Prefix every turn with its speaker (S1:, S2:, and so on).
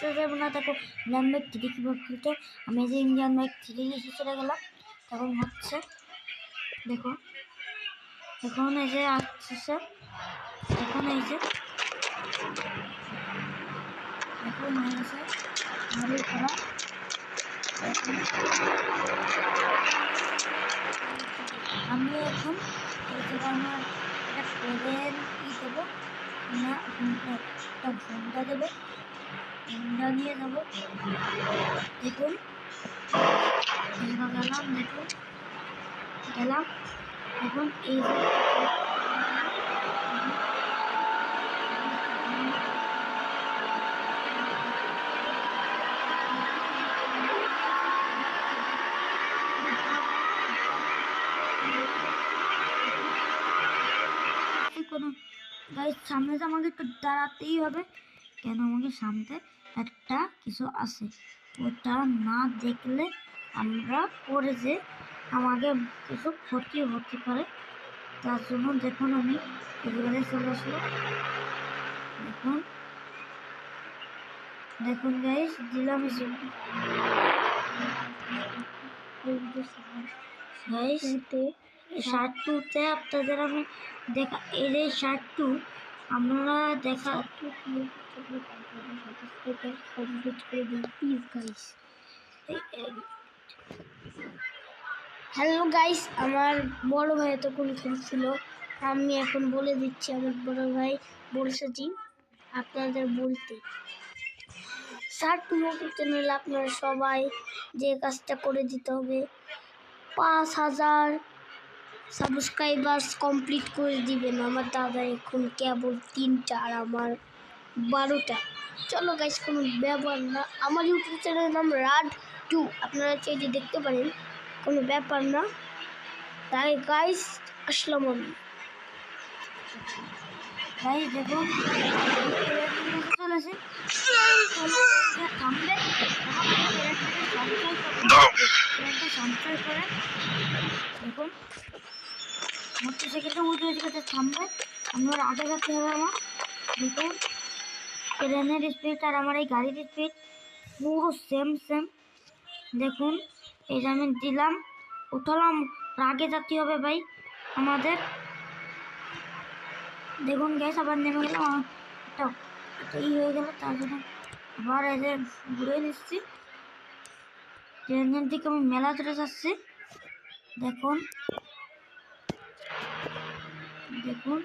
S1: আসতে যাবো না। দেখো ইন্ডিয়ান বাইক 3 কীভাবে খুলতে, আমি এই যে ইন্ডিয়ান বাইক 3 লিখে চলে গেলাম। তখন হচ্ছে দেখো এখন এই যে আসছে, এখন এই যে এখন হয়ে গেছে গাড়ি করা। আমি এখন এই যে আমার একটা প্লেন দেবো না, একটা ঘন্টা দেবো, ঘন্টা নিয়ে যাবো। দেখুন গেলাম, দেখুন গেলাম। এখন এই যে কোনো গাইস সামনে তো আমাকে একটু দাঁড়াতেই হবে, কেন আমাকে সামনে একটা কিছু আছে, ওটা না দেখলে আমরা পরে যে আমাকে কিছু ক্ষতি হতে পারে। তার জন্য দেখুন আমি এবারে চলে আসলো। দেখুন দেখুন গাইস দিলাম গাইস শার্ট টুতে আপনাদের আমি দেখা, এই যে শার্ট টু আমরা দেখা কমপ্লিট করে দিই প্লিজ গাইস।
S2: হ্যালো গাইস, আমার বড় ভাই এতক্ষণ খেলছিল, আমি এখন বলে দিচ্ছি। আমার বড় ভাই বলছেছি আপনাদের বলতে, শার্ট ইউটিউব চ্যানেল আপনারা সবাই যে কাজটা করে দিতে হবে, 5,000 সাবস্ক্রাইবার্স কমপ্লিট করে দিবেন। আমার দাদা এখন কেবল 3টা আর আমার 12টা। চলো গাইস, কোনো ব্যাপার না। আমার ইউটিউব চ্যানেলের নাম রাড2, আপনারা চাইলে দেখতে পারেন, কোনো ব্যাপার না। তাই গাইস আসলাম আমি।
S1: গাইস দেখুন চলে আসে থামবে, সঞ্চয় করে দেখুন মোটরসাইকেলটা উঠে উঠে থামবে, আমি ওর আগে যেতে হবে আমার। দেখুন ট্রেনের স্পিড আর আমার এই গাড়ির স্পিড পুরো সেম সেম। দেখুন এই যে আমি দিলাম, উঠালাম, আগে যেতে হবে ভাই আমাদের। দেখুন গ্যাস আবার নেমে গেলাম, একটা হয়ে গেল, তার জন্য আবার এই যে ঘুরে নিচ্ছি ট্রেনের দিকে, আমি মেলা চলে যাচ্ছি। দেখুন দেখুন